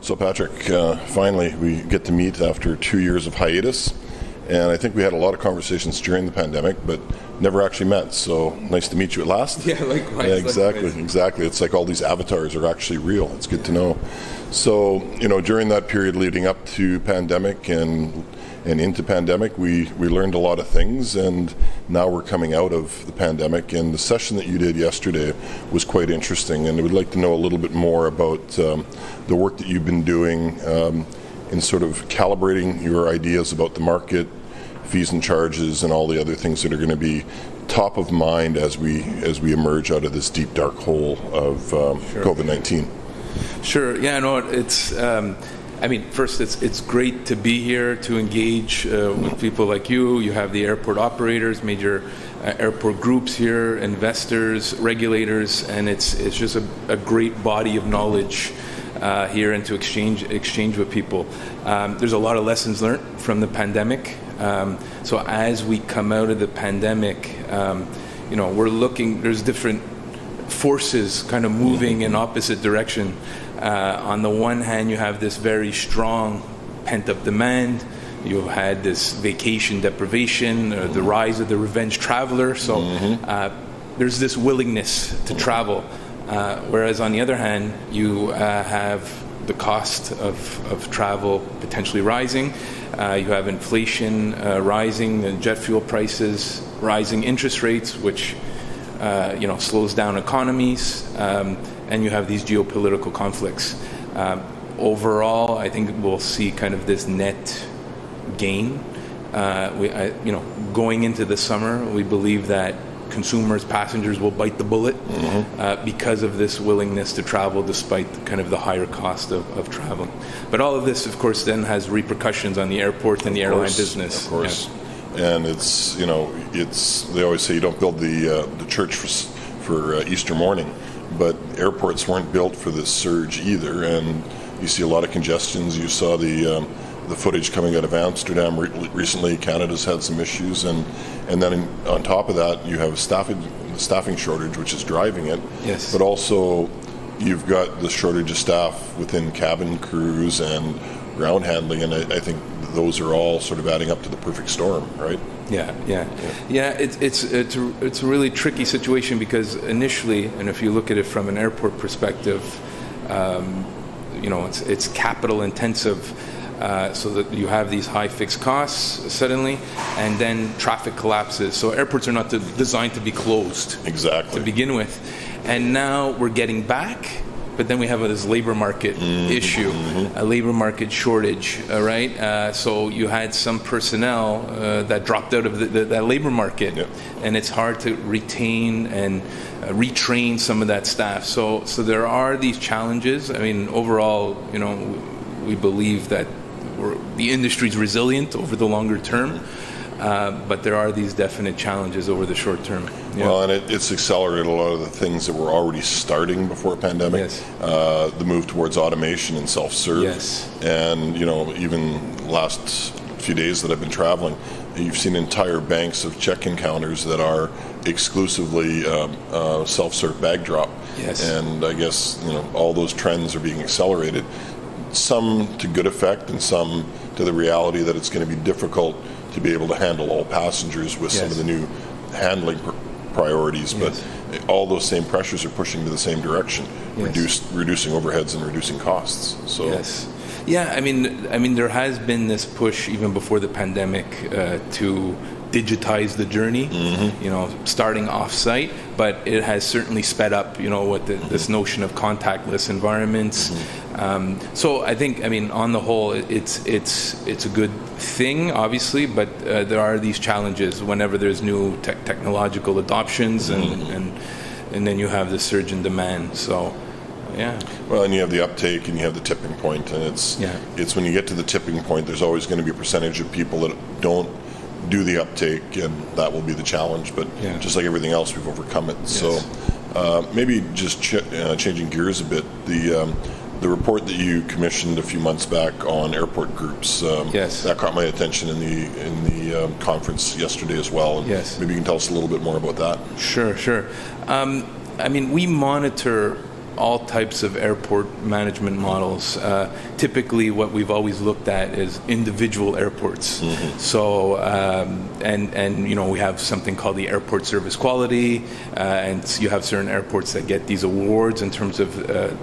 So Patrick, finally we get to meet after 2 years of hiatus, and I think we had a lot of conversations during the pandemic, but never actually met. So nice to meet you at last. Yeah, likewise. Yeah, exactly, likewise. Exactly. It's like all these avatars are actually real. It's good to know. So, during that period leading up to pandemic and into pandemic, we learned a lot of things, and now we're coming out of the pandemic. And the session that you did yesterday was quite interesting, and I would like to know a little bit more about the work that you've been doing in sort of calibrating your ideas about the market, fees and charges, and all the other things that are going to be top of mind as we emerge out of this deep dark hole of COVID-19. Sure. Yeah. No. It's. First, it's great to be here to engage with people like you. You have the airport operators, major airport groups here, investors, regulators, and it's just a great body of knowledge here, and to exchange with people. There's a lot of lessons learned from the pandemic. So as we come out of the pandemic, we're looking. There's different forces kind of moving in opposite direction. On the one hand, you have this very strong pent-up demand. You had this vacation deprivation, the rise of the revenge traveler. So there's this willingness to travel. Whereas on the other hand, you have the cost of travel potentially rising. You have inflation rising, and jet fuel prices rising, interest rates, which slows down economies, and you have these geopolitical conflicts. Overall, I think we'll see kind of this net gain. Going into the summer, we believe that consumers, passengers will bite the bullet because of this willingness to travel despite kind of the higher cost of traveling. But all of this, of course, then has repercussions on the airport and the airline business. Of course. Yeah. And it's they always say you don't build the church for Easter morning, but airports weren't built for this surge either, and you see a lot of congestions. You saw the footage coming out of Amsterdam recently. Canada's had some issues, and then on top of that, you have a staffing shortage, which is driving it. Yes. But also, you've got the shortage of staff within cabin crews and ground handling, and I think those are all sort of adding up to the perfect storm, right? Yeah. It's a really tricky situation because initially, and if you look at it from an airport perspective, it's capital intensive, so that you have these high fixed costs suddenly, and then traffic collapses. So airports are not designed to be closed exactly to begin with, and now we're getting back. But then we have this labor market issue, a labor market shortage, right? So you had some personnel that dropped out of that labor market, and it's hard to retain and retrain some of that staff. So there are these challenges. I mean, overall, we believe that the industry is resilient over the longer term. But there are these definite challenges over the short term. Yeah. Well, and it's accelerated a lot of the things that were already starting before pandemic. Yes. The move towards automation and self-serve. Yes. And, even last few days that I've been traveling, you've seen entire banks of check-in counters that are exclusively self-serve bag drop. Yes. And I guess, all those trends are being accelerated. Some to good effect and some to the reality that it's going to be difficult to be able to handle all passengers with some of the new handling priorities, but all those same pressures are pushing to the same direction, reducing overheads and reducing costs. So yeah, I mean there has been this push even before the pandemic to digitize the journey, starting off-site, but it has certainly sped up, with this notion of contactless environments. So I think, on the whole, it's a good thing, obviously, but there are these challenges whenever there's new technological adoptions, and then you have the surge in demand. So, yeah. Well, and you have the uptake, and you have the tipping point, and it's when you get to the tipping point, there's always going to be a percentage of people that don't do the uptake, and that will be the challenge. But just like everything else, we've overcome it. Yes. So maybe just changing gears a bit, the report that you commissioned a few months back on airport groups, that caught my attention in the conference yesterday as well. And maybe you can tell us a little bit more about that. Sure. We monitor all types of airport management models. Typically, what we've always looked at is individual airports. So, and we have something called the airport service quality, and you have certain airports that get these awards in terms of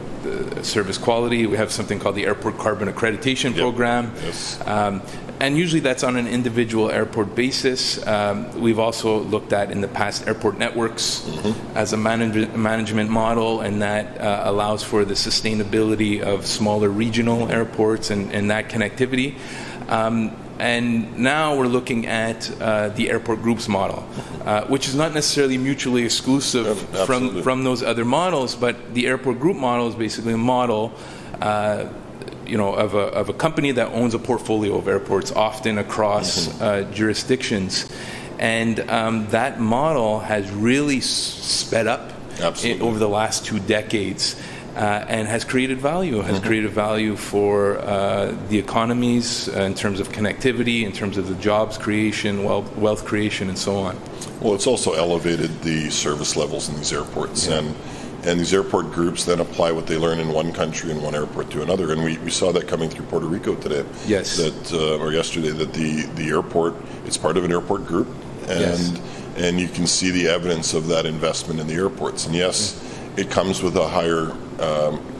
service quality. We have something called the Airport Carbon Accreditation Program. Yes. And usually that's on an individual airport basis. We've also looked at in the past airport networks as a management model, and that allows for the sustainability of smaller regional airports and that connectivity. And now we're looking at the airport groups model, which is not necessarily mutually exclusive from those other models, but the airport group model is basically a model of a company that owns a portfolio of airports, often across jurisdictions. And that model has really sped up over the last 2 decades. And has created value, for the economies in terms of connectivity, in terms of the jobs creation, wealth creation, and so on. Well, it's also elevated the service levels in these airports, and these airport groups then apply what they learn in one country and one airport to another. And we saw that coming through Puerto Rico today. Yes. Or yesterday, that the airport, it's part of an airport group, and you can see the evidence of that investment in the airports. And yes, it comes with a higher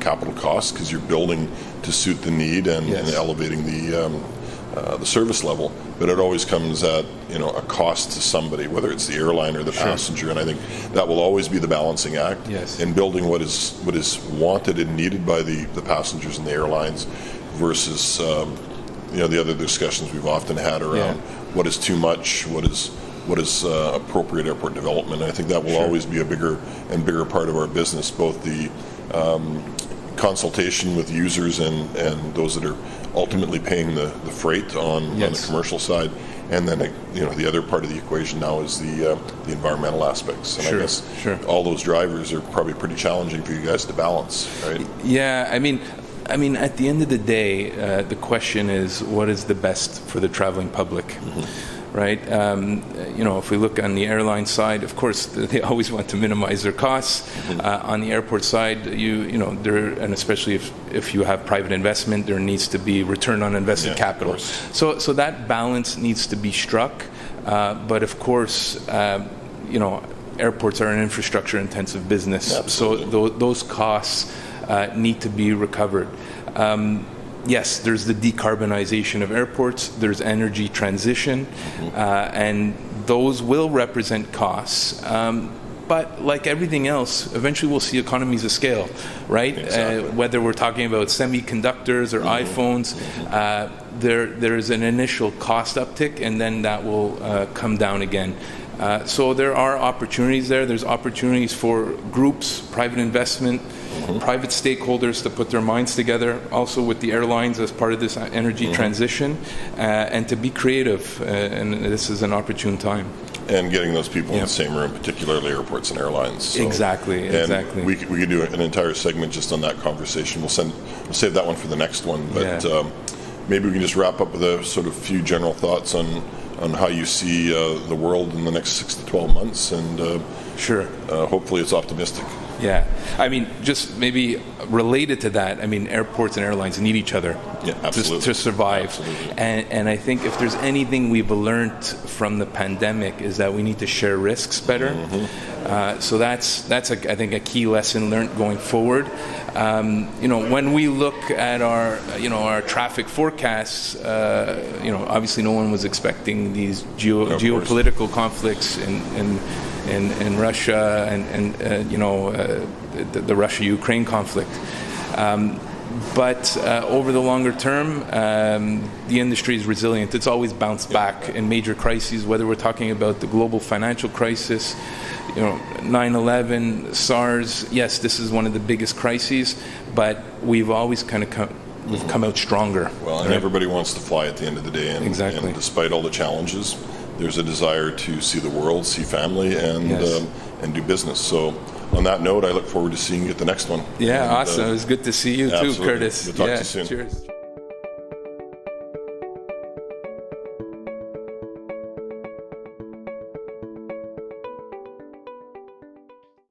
capital cost because you're building to suit the need and elevating the service level, but it always comes at a cost to somebody, whether it's the airline or the passenger. And I think that will always be the balancing act in building what is wanted and needed by the passengers and the airlines versus the other discussions we've often had around what is too much, what is appropriate airport development. And I think that will always be a bigger and bigger part of our business, both the consultation with users and those that are ultimately paying the freight on the commercial side, and then the other part of the equation now is the environmental aspects. And I guess all those drivers are probably pretty challenging for you guys to balance, right? Yeah, I mean, at the end of the day, the question is, what is the best for the traveling public? Right? If we look on the airline side, of course, they always want to minimize their costs. On the airport side, and especially if you have private investment, there needs to be return on invested capital. So that balance needs to be struck. But of course, airports are an infrastructure-intensive business, so those costs need to be recovered. Yes, there's the decarbonization of airports, there's energy transition, and those will represent costs. But like everything else, eventually we'll see economies of scale, right? Exactly. Whether we're talking about semiconductors or iPhones, there's an initial cost uptick, and then that will come down again. So there are opportunities there. There's opportunities for groups, private investment, private stakeholders to put their minds together, also with the airlines as part of this energy transition, and to be creative. And this is an opportune time. And getting those people in the same room, particularly airports and airlines. So, exactly. We could do an entire segment just on that conversation. We'll save that one for the next one. But maybe we can just wrap up with a sort of few general thoughts on how you see the world in the next 6 to 12 months, and hopefully it's optimistic. Yeah, I mean, just maybe related to that, I mean, airports and airlines need each other to survive. Absolutely. And I think if there's anything we've learned from the pandemic is that we need to share risks better. So that's I think a key lesson learned going forward. When we look at our traffic forecasts, obviously no one was expecting these geopolitical conflicts in Russia and the Russia-Ukraine conflict. But over the longer term, the industry is resilient. It's always bounced back in major crises, whether we're talking about the global financial crisis, 9/11, SARS. Yes, this is one of the biggest crises, but we've always kind of come out stronger. Well, and everybody wants to fly at the end of the day. And, exactly. And despite all the challenges, there's a desire to see the world, see family, and do business. So on that note, I look forward to seeing you at the next one. Yeah, awesome. It was good to see you too, Curtis. We'll talk to you soon. Cheers.